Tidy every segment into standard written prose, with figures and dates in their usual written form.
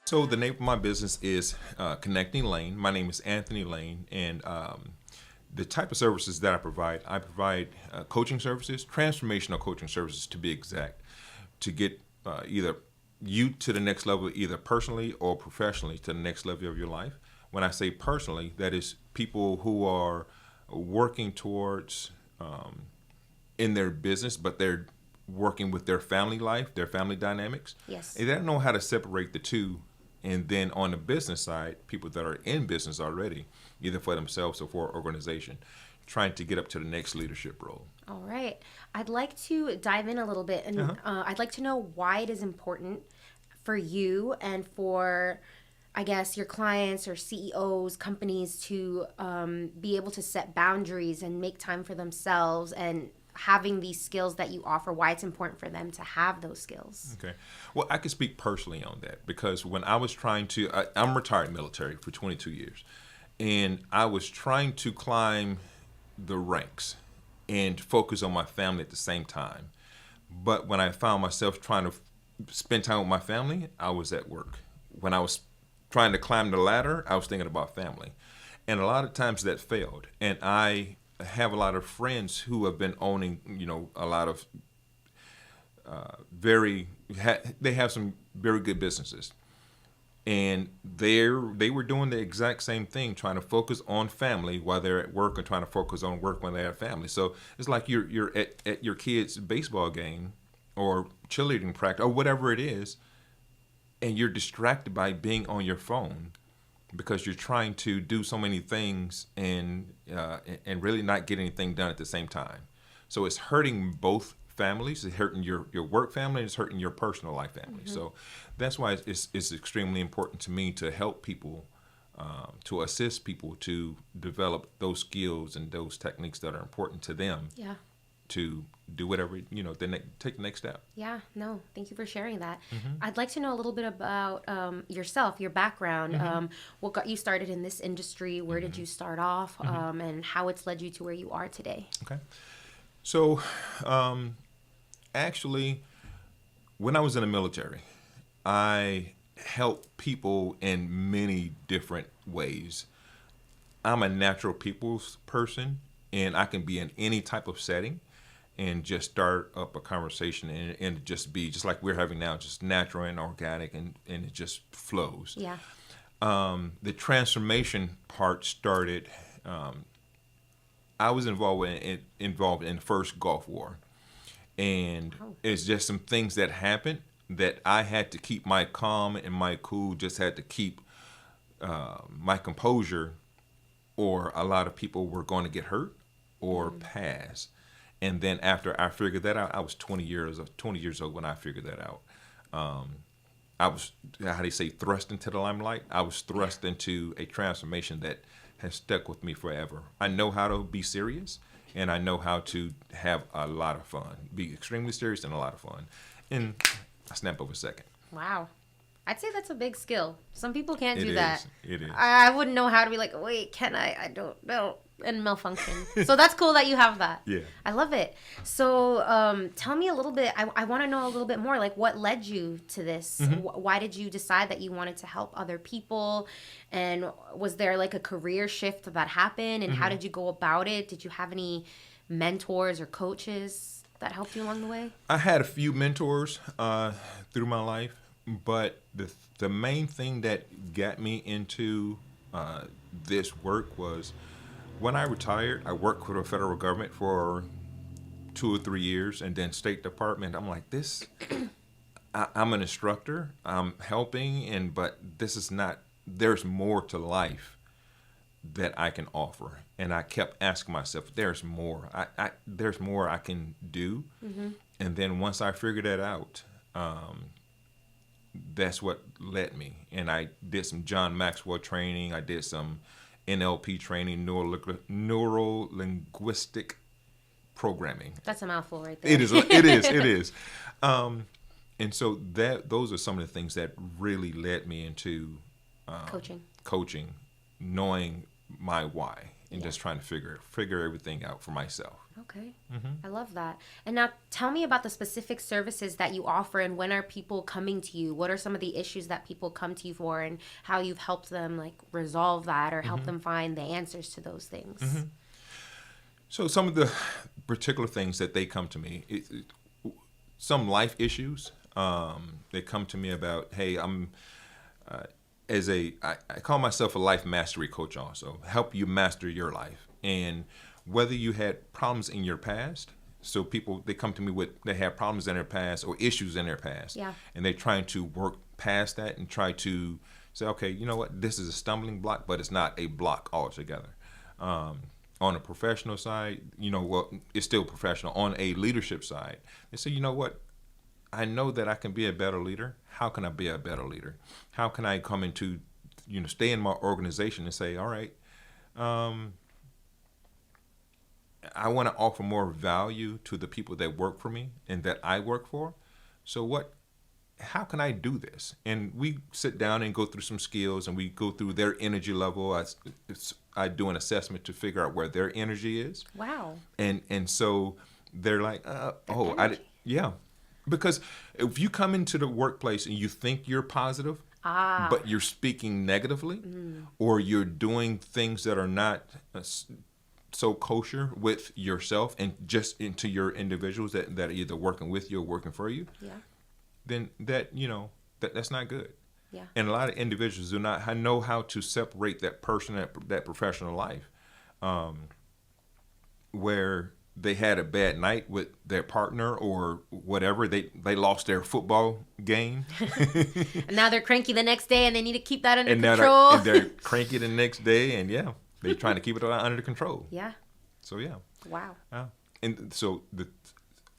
So the name of my business is Connecting Lane. My name is Anthony Lane, and the type of services that I provide coaching services, transformational coaching services to be exact, to get either you to the next level, either personally or professionally to the next level of your life. When I say personally, that is people who are working towards in their business, but they're working with their family life, their family dynamics. Yes. And they don't know how to separate the two. And then on the business side, people that are in business already, either for themselves or for an organization, trying to get up to the next leadership role. All right. I'd like to dive in a little bit, and I'd like to know why it is important for you and for, I guess, your clients or CEOs, companies to be able to set boundaries and make time for themselves and having these skills that you offer, why it's important for them to have those skills. Okay. Well, I can speak personally on that because when I was I'm retired military for 22 years, and I was trying to climb the ranks and focus on my family at the same time. But when I found myself trying to spend time with my family, I was at work. When I was trying to climb the ladder, I was thinking about family. And a lot of times that failed. And I have a lot of friends who have been owning, a lot of they have some very good businesses, and they were doing the exact same thing, trying to focus on family while they're at work and trying to focus on work when they're at family. So it's like you're at your kid's baseball game or cheerleading practice or whatever it is, and you're distracted by being on your phone because you're trying to do so many things and really not get anything done at the same time. So it's hurting both families. It's hurting your work family, and it's hurting your personal life family. Mm-hmm. So that's why it's extremely important to me to help people, to assist people to develop those skills and those techniques that are important to them. Yeah. To do whatever, take the next step. Yeah, no, thank you for sharing that. Mm-hmm. I'd like to know a little bit about yourself, your background, Mm-hmm. What got you started in this industry, where Mm-hmm. did you start off, Mm-hmm. and how it's led you to where you are today. Okay. So, actually, when I was in the military, I helped people in many different ways. I'm a natural people's person, and I can be in any type of setting and just start up a conversation and just be just like we're having now, just natural and organic, and it just flows. Yeah. The transformation part started. I was involved in the first Gulf War, and it's just some things that happened that I had to keep my calm and my cool. Just had to keep my composure, or a lot of people were going to get hurt or pass. And then after I figured that out, I was 20 years old when I figured that out. I was, how do you say, thrust into the limelight. I was thrust into a transformation that has stuck with me forever. I know how to be serious, and I know how to have a lot of fun. Be extremely serious and a lot of fun. And I snap of a second. Wow. I'd say that's a big skill. Some people can't do It that. is. It is. I wouldn't know how to be like, wait, can I? I don't know. And malfunction. So that's cool that you have that. Yeah. I love it. So tell me a little bit. I want to know a little bit more. Like, what led you to this? Mm-hmm. Why did you decide that you wanted to help other people? And was there like a career shift that happened? And how did you go about it? Did you have any mentors or coaches that helped you along the way? I had a few mentors through my life, but the main thing that got me into this work was when I retired. I worked for the federal government for 2 or 3 years, and then State Department. I'm like, this. I'm an instructor. I'm helping, but this is not. There's more to life that I can offer, and I kept asking myself, "There's more. There's more I can do." Mm-hmm. And then once I figured that out, that's what led me. And I did some John Maxwell training. I did some NLP training, neuro-linguistic programming. That's a mouthful right there. It is. It is. It is. And so those are some of the things that really led me into Coaching, knowing my why and just trying to figure everything out for myself. Okay. I love that. And now tell me about the specific services that you offer, and when are people coming to you? What are some of the issues that people come to you for, and how you've helped them like resolve that or help them find the answers to those things? So some of the particular things that they come to me, some life issues. They come to me about, hey, I call myself a life mastery coach also, help you master your life. And whether you had problems in your past, so people, they come to me they have problems in their past or issues in their past. Yeah. And they're trying to work past that and try to say, okay, you know what, this is a stumbling block, but it's not a block altogether. On a professional side, it's still professional. On a leadership side, they say, you know what, I know that I can be a better leader. How can I be a better leader? How can I come into, stay in my organization and say, all right, I want to offer more value to the people that work for me and that I work for. So how can I do this? And we sit down and go through some skills, and we go through their energy level. I do an assessment to figure out where their energy is. Wow. And so they're like, yeah. Because if you come into the workplace and you think you're positive, but you're speaking negatively, or you're doing things that are not so kosher with yourself and just into your individuals that are either working with you or working for you, then that's not good. Yeah. And a lot of individuals do not know how to separate that that professional life, where they had a bad night with their partner or whatever. They lost their football game. And now they're cranky the next day, and they need to keep that under control. And they're cranky the next day, and they're trying to keep it under control. Yeah. So Wow. And so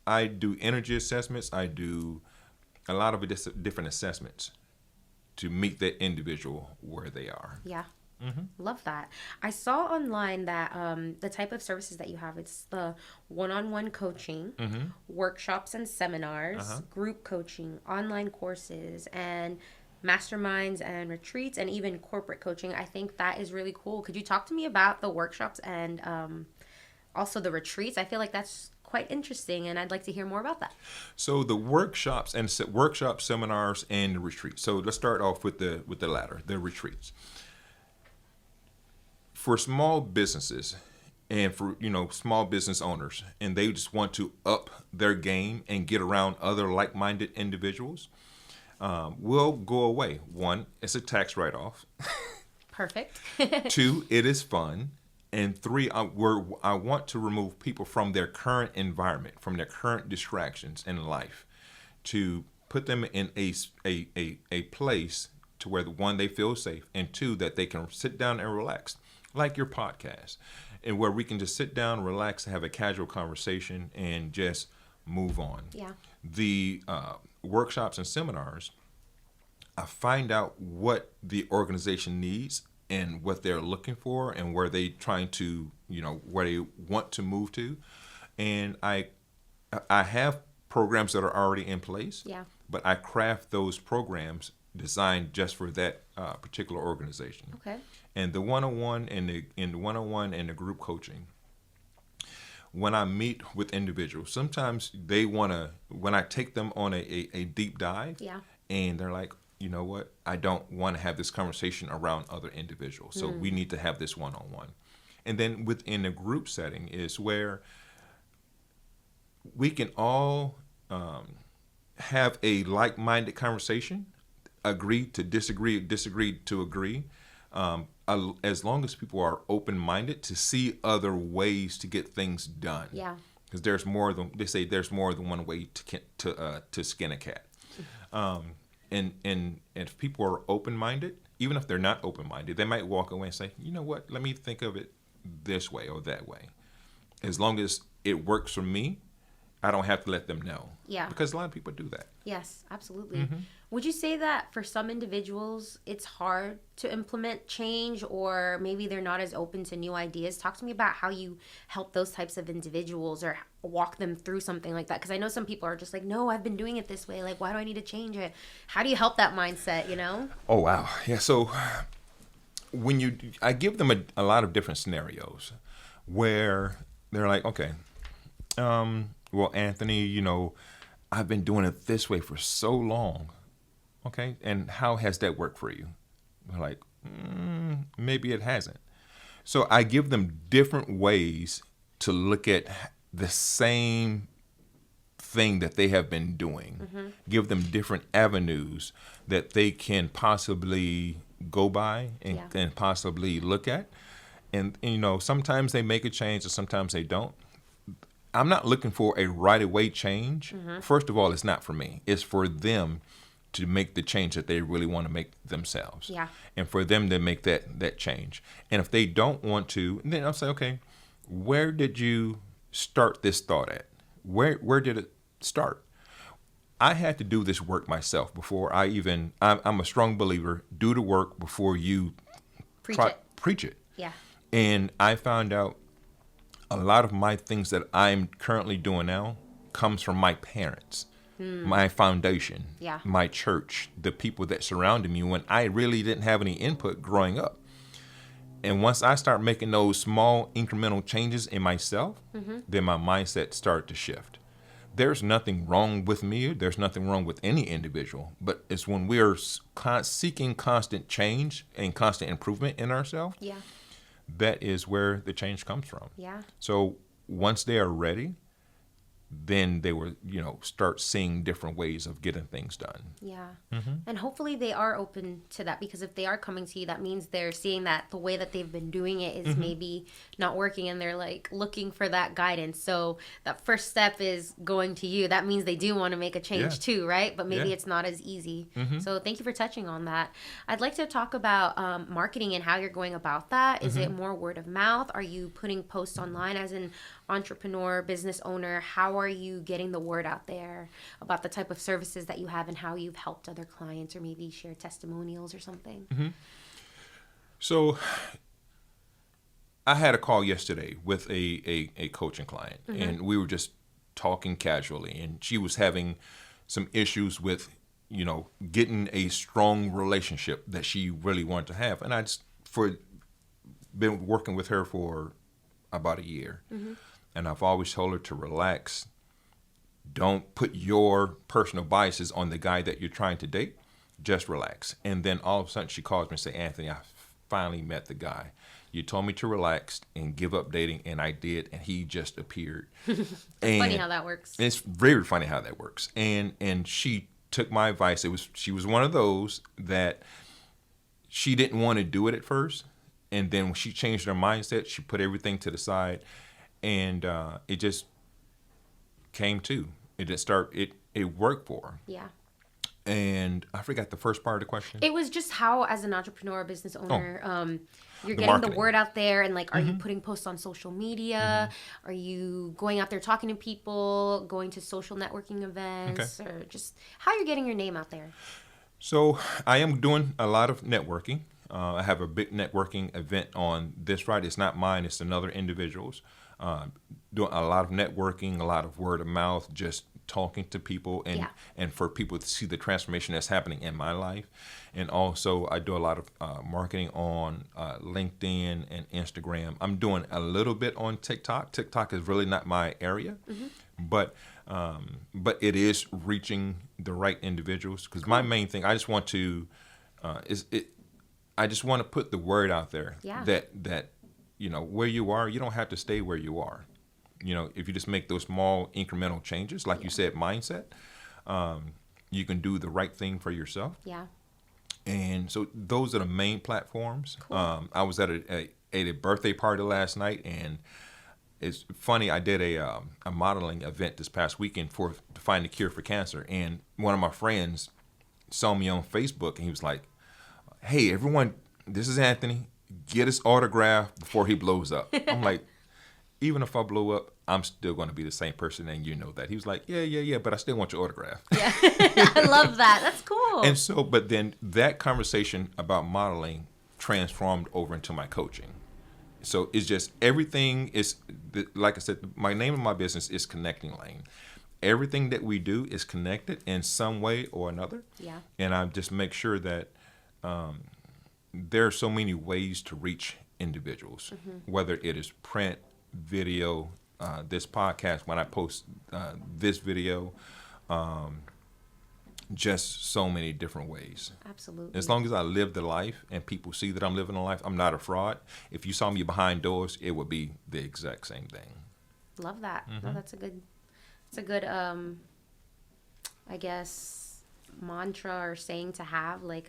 I do energy assessments. I do a lot of different assessments to meet that individual where they are. Yeah. Love that. I saw online that the type of services that you have, it's the one-on-one coaching, workshops and seminars, group coaching, online courses, and masterminds and retreats, and even corporate coaching. I think that is really cool. Could you talk to me about the workshops and also the retreats? I feel like that's quite interesting, and I'd like to hear more about that. So the workshops, seminars, and the retreats. So let's start off with the latter, the retreats. For small businesses and for small business owners, and they just want to up their game and get around other like-minded individuals, will go away. 1, it's a tax write-off. Perfect. 2, it is fun. And 3, I want to remove people from their current environment, from their current distractions in life, to put them in a place to where, 1, they feel safe, and 2, that they can sit down and relax, like your podcast, and where we can just sit down, relax, have a casual conversation, and just move on. Yeah. The workshops and seminars, I find out what the organization needs and what they're looking for and where they trying to, where they want to move to. And I have programs that are already in place, but I craft those programs designed just for that particular organization. Okay. And the one-on-one and the group coaching, when I meet with individuals, sometimes they want to, when I take them on a deep dive, and they're like, you know what, I don't want to have this conversation around other individuals. So we need to have this one-on-one. And then within a group setting is where we can all have a like-minded conversation, agree to disagree, disagree to agree, as long as people are open-minded to see other ways to get things done. Yeah. Because there's more than one way to skin a cat. And if people are open-minded, even if they're not open-minded, they might walk away and say, you know what, let me think of it this way or that way. As long as it works for me, I don't have to let them know. Yeah. Because a lot of people do that. Yes, absolutely. Would you say that for some individuals, it's hard to implement change, or maybe they're not as open to new ideas? Talk to me about how you help those types of individuals or walk them through something like that. Because I know some people are just like, no, I've been doing it this way. Like, why do I need to change it? How do you help that mindset, Oh, wow. Yeah, so I give them a lot of different scenarios where they're like, okay, well, Anthony, I've been doing it this way for so long. Okay, and how has that worked for you? They're like, maybe it hasn't. So I give them different ways to look at the same thing that they have been doing. Give them different avenues that they can possibly go by and possibly look at. And sometimes they make a change and sometimes they don't. I'm not looking for a right away change. First of all, it's not for me. It's for them to make the change that they really want to make themselves. Yeah. And for them to make that change. And if they don't want to, then I'll say, okay, where did you start this thought at? Where did it start? I had to do this work myself before I'm a strong believer, do the work before you preach it. Yeah. And I found out a lot of my things that I'm currently doing now comes from my parents, my foundation, my church, the people that surrounded me when I really didn't have any input growing up. And once I start making those small incremental changes in myself, then my mindset started to shift. There's nothing wrong with me. There's nothing wrong with any individual. But it's when we're seeking constant change and constant improvement in ourselves, that is where the change comes from. Yeah. So once they are ready, then they will, start seeing different ways of getting things done. Yeah. And hopefully they are open to that, because if they are coming to you, that means they're seeing that the way that they've been doing it is maybe not working, and they're like looking for that guidance. So that first step is going to you. That means they do want to make a change too, right? But maybe it's not as easy. So thank you for touching on that. I'd like to talk about marketing and how you're going about that. Is it more word of mouth? Are you putting posts online as an entrepreneur, business owner? How are you getting the word out there about the type of services that you have and how you've helped other clients, or maybe share testimonials or something? So I had a call yesterday with a coaching client, and we were just talking casually, and she was having some issues with, getting a strong relationship that she really wanted to have. And I just been working with her for about a year. And I've always told her to relax. Don't put your personal biases on the guy that you're trying to date. Just relax. And then all of a sudden she calls me and says, Anthony, I finally met the guy. You told me to relax and give up dating, and I did, and he just appeared. Funny how that works. It's very funny how that works. And she took my advice. She was one of those that she didn't want to do it at first. And then when she changed her mindset, she put everything to the side. And it just came to. It worked for her. Yeah. And I forgot the first part of the question. It was just how, as an entrepreneur or business owner, you're getting the word out there, and are you putting posts on social media? Are you going out there talking to people, going to social networking events, or just how you're getting your name out there? So I am doing a lot of networking. I have a big networking event on this Friday. It's not mine. It's another individual's. Doing a lot of networking, a lot of word of mouth, just talking to people, and for people to see the transformation that's happening in my life. And also I do a lot of marketing on LinkedIn and Instagram. I'm doing a little bit on TikTok. TikTok is really not my area, but it is reaching the right individuals, because my main thing, I just want to I just want to put the word out there that where you are, you don't have to stay where you are. If you just make those small incremental changes, like you said, mindset, you can do the right thing for yourself. Yeah. And so those are the main platforms. Cool. I was at a birthday party last night, and it's funny. I did a modeling event this past weekend to find a cure for cancer, and one of my friends saw me on Facebook, and he was like, "Hey, everyone, this is Anthony. Get his autograph before he blows up." I'm like, even if I blow up, I'm still going to be the same person, and you know that. He was like, yeah, but I still want your autograph. Yeah, I love that. That's cool. And so, but then that conversation about modeling transformed over into my coaching. So it's just everything is, like I said, my name of my business is Connecting Lane. Everything that we do is connected in some way or another. Yeah. And I just make sure that there are so many ways to reach individuals, whether it is print, video, this podcast, when I post this video, just so many different ways. Absolutely. As long as I live the life and people see that I'm living a life, I'm not a fraud. If you saw me behind doors, it would be the exact same thing. Love that. No, that's a good, I guess, mantra or saying to have, like,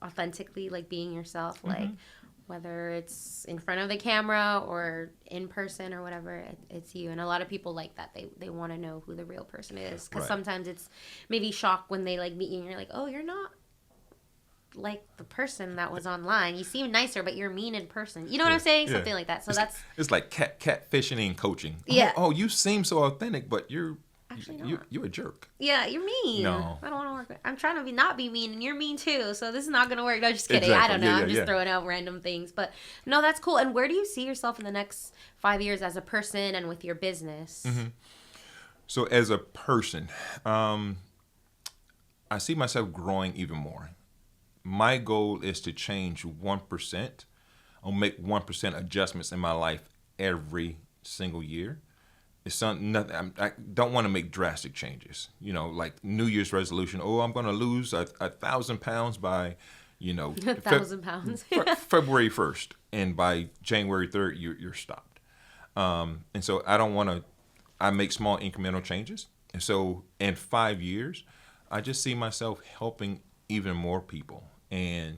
authentically, like, being yourself, like, whether it's in front of the camera or in person or whatever, it's you. And a lot of people like that. They want to know who the real person is, because sometimes it's maybe shock when they, like, meet you and you're like, oh, you're not like the person that was online. You seem nicer, but you're mean in person. You know what I'm saying? Something like that. So it's like catfishing and coaching. Yeah. Oh, you seem so authentic, but you're a jerk. Yeah, you're mean. No. I don't want to work with. I'm trying to not be mean, and you're mean too. So this is not gonna work. No, just kidding. Exactly. I don't know. Yeah, I'm just throwing out random things, but no, that's cool. And where do you see yourself in the next 5 years as a person and with your business? So as a person, I see myself growing even more. My goal is to change 1%. I'll make 1% adjustments in my life every single year. It's nothing. I don't want to make drastic changes. Like New Year's resolution. Oh, I'm going to lose 1,000 pounds by, 1,000 pounds. February 1st, and by January 3rd, you're stopped. And so I don't want to. I make small incremental changes. And so in 5 years, I just see myself helping even more people and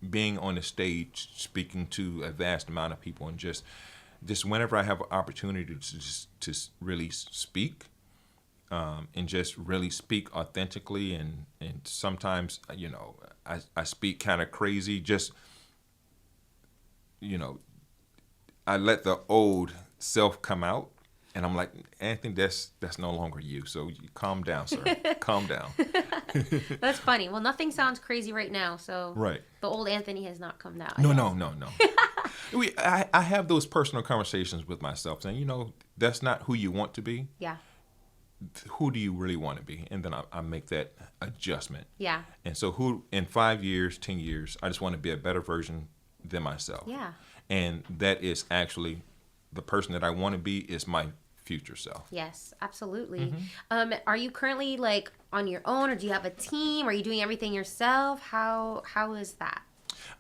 being on the stage speaking to a vast amount of people, and just whenever I have an opportunity to really speak, and just really speak authentically, and sometimes I speak kind of crazy, just I let the old self come out. And I'm like, Anthony, that's no longer you. So you calm down, sir. Calm down. That's funny. Well, nothing sounds crazy right now. So right. The old Anthony has not come down. No. I have those personal conversations with myself saying, that's not who you want to be. Yeah. Who do you really want to be? And then I make that adjustment. Yeah. And so who in 5 years, 10 years, I just want to be a better version than myself. Yeah. And that is actually the person that I want to be is my future self. Yes, absolutely. Are you currently like on your own, or do you have a team? Are you doing everything yourself? How is that?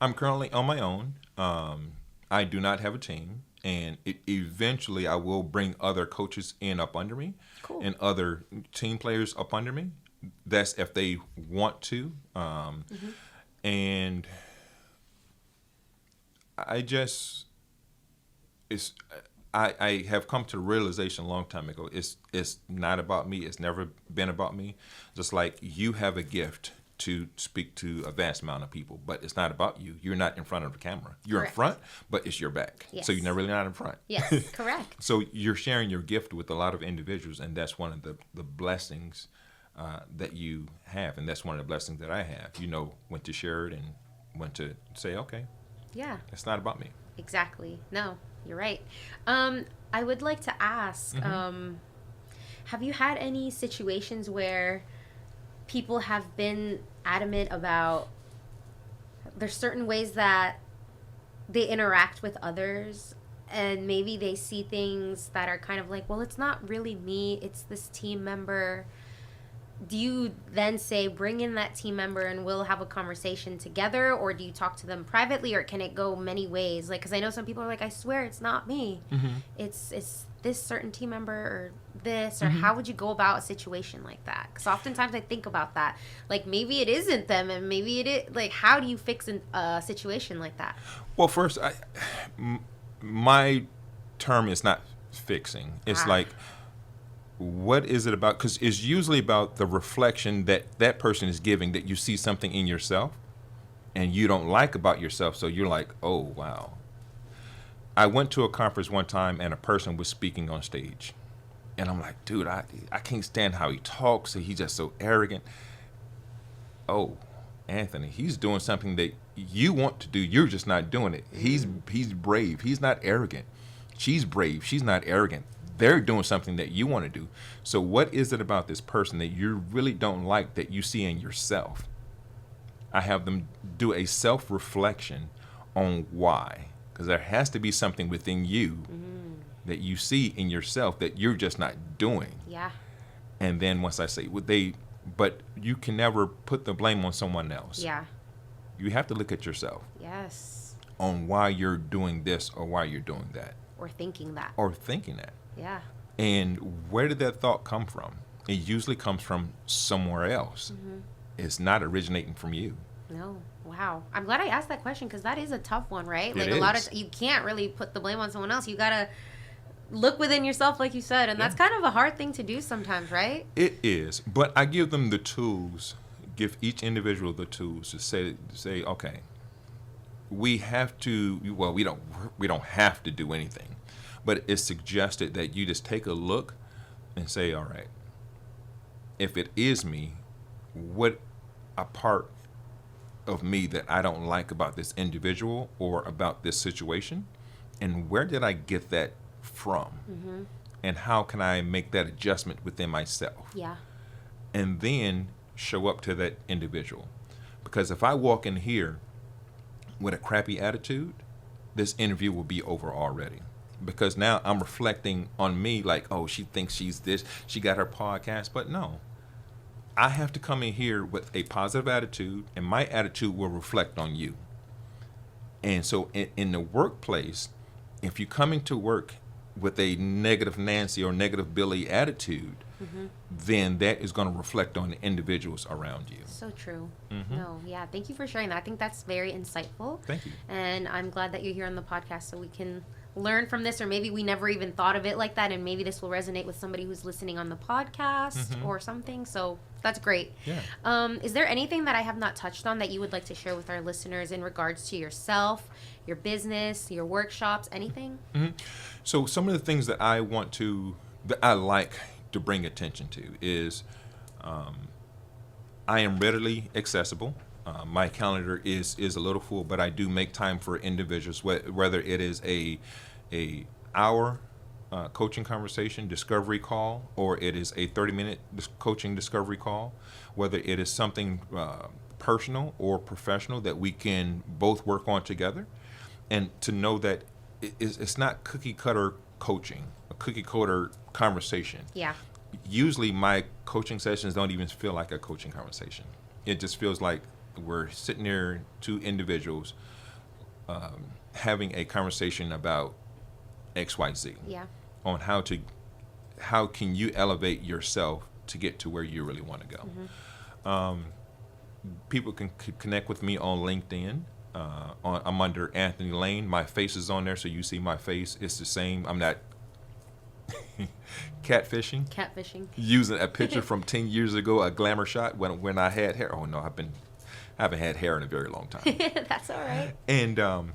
I'm currently on my own. I do not have a team, and eventually I will bring other coaches in up under me. Cool. And other team players up under me. That's if they want to. And I have come to the realization a long time ago, it's not about me. It's never been about me. Just like you have a gift to speak to a vast amount of people, but it's not about you. You're not in front of the camera. You're Correct. in front, but it's your back. Yes. So you're not really not in front. Yes, correct. So you're sharing your gift with a lot of individuals, and that's one of the blessings that you have, and that's one of the blessings that I have. When to share it and when to say, okay, yeah, it's not about me. Exactly. No, you're right. I would like to ask, have you had any situations where people have been adamant about there's certain ways that they interact with others, and maybe they see things that are kind of like, well, it's not really me, it's this team member. Do you then say, bring in that team member and we'll have a conversation together, or do you talk to them privately, or can it go many ways? Like, because I know some people are like, I swear it's not me. It's this certain team member or this, or how would you go about a situation like that? Because oftentimes I think about that. Like, maybe it isn't them, and maybe it is. Like, how do you fix a situation like that? Well, first, my term is not fixing. It's like, what is it about? Because it's usually about the reflection that person is giving, that you see something in yourself and you don't like about yourself. So you're like, oh, wow. I went to a conference one time and a person was speaking on stage. And I'm like, dude, I can't stand how he talks. He's just so arrogant. Oh, Anthony, he's doing something that you want to do. You're just not doing it. He's brave. He's not arrogant. She's brave. She's not arrogant. They're doing something that you want to do. So what is it about this person that you really don't like that you see in yourself? I have them do a self-reflection on why. Because there has to be something within you that you see in yourself that you're just not doing. Yeah. And then once I say, but you can never put the blame on someone else. Yeah. You have to look at yourself Yes. on why you're doing this or why you're doing that. Or thinking that. Yeah. And where did that thought come from? It usually comes from somewhere else. It's not originating from you. No. Wow. I'm glad I asked that question because that is a tough one, right? It Like a lot is. of you can't really put the blame on someone else. You gotta look within yourself, like you said, and that's kind of a hard thing to do sometimes, right? It is, but I give them the tools. Give each individual the tools to say, okay, we have to. Well, we don't have to do anything, but it's suggested that you just take a look and say, all right, if it is me, what a part of me that I don't like about this individual or about this situation, and where did I get that from? And how can I make that adjustment within myself? Yeah. And then show up to that individual. Because if I walk in here with a crappy attitude, this interview will be over already. Because now I'm reflecting on me like, oh, she thinks she's this, she got her podcast, but no. I have to come in here with a positive attitude, and my attitude will reflect on you. And so in the workplace, if you come into work with a negative Nancy or negative Billy attitude, then that is going to reflect on the individuals around you. So true. No, yeah. Thank you for sharing that. I think that's very insightful. Thank you. And I'm glad that you're here on the podcast so we can learn from this, or maybe we never even thought of it like that, and maybe this will resonate with somebody who's listening on the podcast or something. So that's great. Yeah. Is there anything that I have not touched on that you would like to share with our listeners in regards to yourself, your business, your workshops, anything? So some of the things that I like to bring attention to is I am readily accessible. My calendar is a little full, but I do make time for individuals, whether it is a hour coaching conversation discovery call, or it is a 30-minute coaching discovery call, whether it is something personal or professional that we can both work on together, and to know that it's not cookie cutter coaching, a cookie cutter conversation. Yeah. Usually my coaching sessions don't even feel like a coaching conversation. It just feels like we're sitting there, two individuals, having a conversation about XYZ. Yeah. On how can you elevate yourself to get to where you really want to go. People can connect with me on LinkedIn. I'm under Anthony Lane. My face is on there, so you see my face. It's the same. I'm not catfishing. Using a picture from 10 years ago, a glamour shot when I had hair. Oh no, I haven't had hair in a very long time. That's all right. And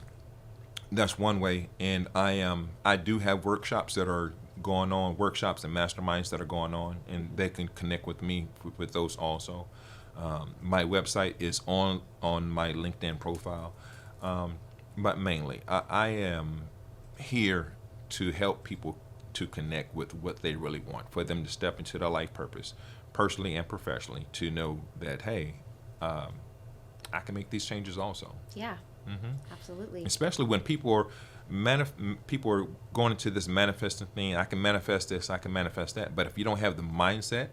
that's one way. And I do have workshops that are going on, workshops and masterminds that are going on, and they can connect with me with those also. My website is on my LinkedIn profile, but mainly I am here to help people to connect with what they really want, for them to step into their life purpose, personally and professionally, to know that, hey, I can make these changes also. Yeah, absolutely. Especially when people are going into this manifesting thing. I can manifest this, I can manifest that. But if you don't have the mindset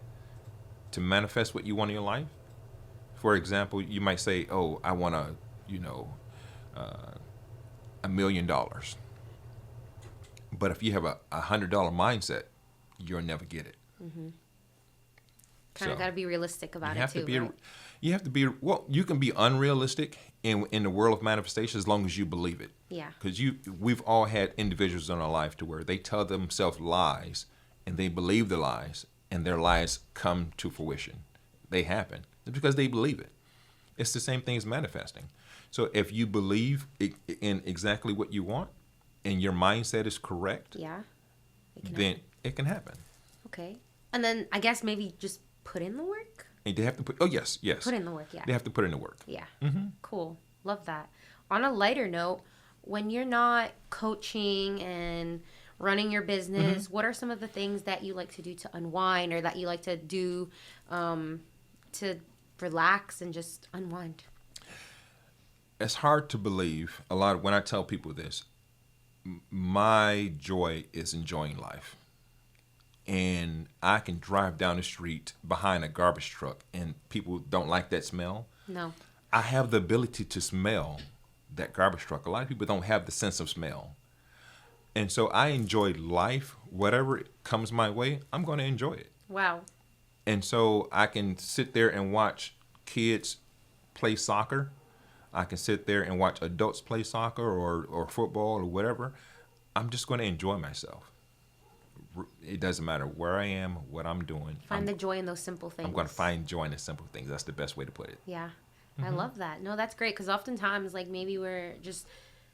to manifest what you want in your life, for example, you might say, oh, I want $1 million. But if you have a $100 mindset, you'll never get it. Kind of got to be realistic about it too, right? You have to be, well, you can be unrealistic in the world of manifestation as long as you believe it. Yeah. Because we've all had individuals in our life to where they tell themselves lies and they believe the lies, and their lies come to fruition. They happen. It's because they believe it. It's the same thing as manifesting. So if you believe in exactly what you want and your mindset is correct, then it can happen. Okay. And then I guess maybe just put in the work? And they have to put, oh, yes. Put in the work, yeah. They have to put in the work. Yeah. Cool. Love that. On a lighter note, when you're not coaching and running your business, what are some of the things that you like to do to unwind, or that you like to do to relax and just unwind? it's hard to believe a lot when I tell people this. My joy is enjoying life. And I can drive down the street behind a garbage truck and people don't like that smell. No. I have the ability to smell that garbage truck. A lot of people don't have the sense of smell. And so I enjoy life. Whatever comes my way, I'm going to enjoy it. Wow. And so I can sit there and watch kids play soccer. I can sit there and watch adults play soccer or football or whatever. I'm just going to enjoy myself. It doesn't matter where I am, what I'm doing. Find the joy in those simple things. I'm going to find joy in the simple things. That's the best way to put it. Yeah. I love that. No, that's great, because oftentimes, like, maybe we're just,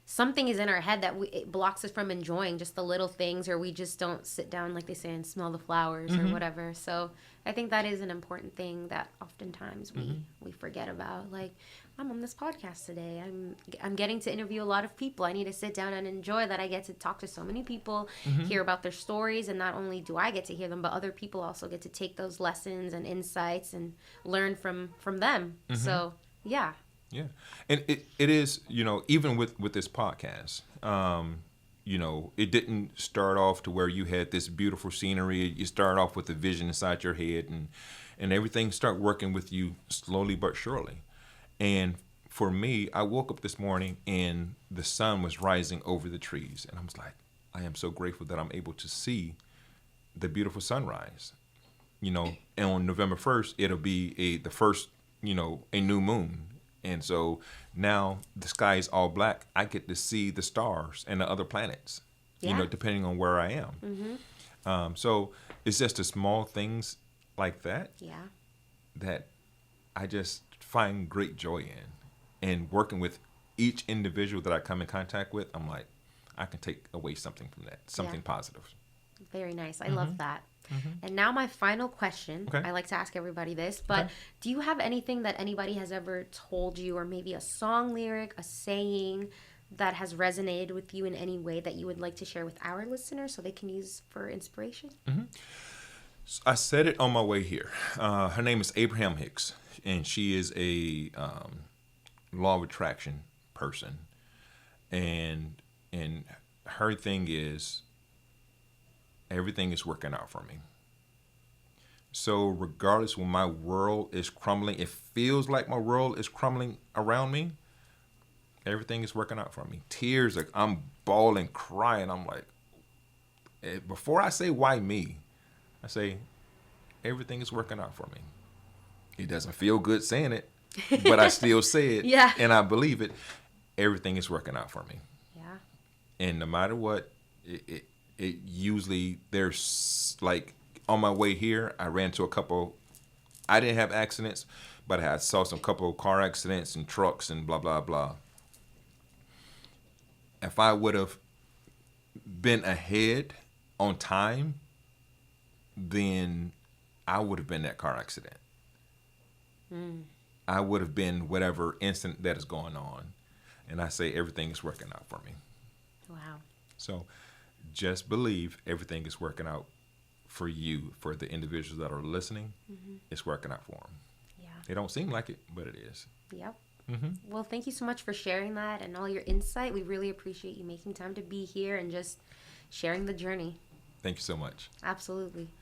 something is in our head that it blocks us from enjoying just the little things, or we just don't sit down, like they say, and smell the flowers or whatever. So I think that is an important thing that oftentimes we forget about. Like, I'm on this podcast today. I'm getting to interview a lot of people. I need to sit down and enjoy that I get to talk to so many people, hear about their stories, and not only do I get to hear them, but other people also get to take those lessons and insights and learn from them. So yeah. Yeah. And it is, even with this podcast, it didn't start off to where you had this beautiful scenery. You start off with a vision inside your head, and everything start working with you slowly but surely. And for me, I woke up this morning and the sun was rising over the trees. And I was like, I am so grateful that I'm able to see the beautiful sunrise. And on November 1st, it'll be the first, a new moon. And so now the sky is all black. I get to see the stars and the other planets, depending on where I am. So it's just the small things like that that I just find great joy in. And working with each individual that I come in contact with, I'm like, I can take away something from that, something positive. Very nice. I love that. And now my final question. Okay. I like to ask everybody this, but do you have anything that anybody has ever told you, or maybe a song lyric, a saying that has resonated with you in any way that you would like to share with our listeners so they can use for inspiration? I said it on my way here. Her name is Abraham Hicks, and she is a law of attraction person. And her thing is, everything is working out for me. So regardless when my world is crumbling, it feels like my world is crumbling around me, everything is working out for me. Tears, like I'm bawling, crying. I'm like, before I say why me, I say everything is working out for me. It doesn't feel good saying it, but I still say it. Yeah. And I believe it. Everything is working out for me. Yeah. And no matter what, it usually, there's like on my way here, I ran into a couple. I didn't have accidents, but I saw some couple of car accidents and trucks and blah blah blah. If I would have been ahead on time, then I would have been that car accident. I would have been whatever incident that is going on. And I say everything is working out for me. Wow. So just believe everything is working out for you, for the individuals that are listening. It's working out for them. Yeah. It don't seem like it, but it is. Yep. Well, thank you so much for sharing that and all your insight. We really appreciate you making time to be here and just sharing the journey. Thank you so much. Absolutely.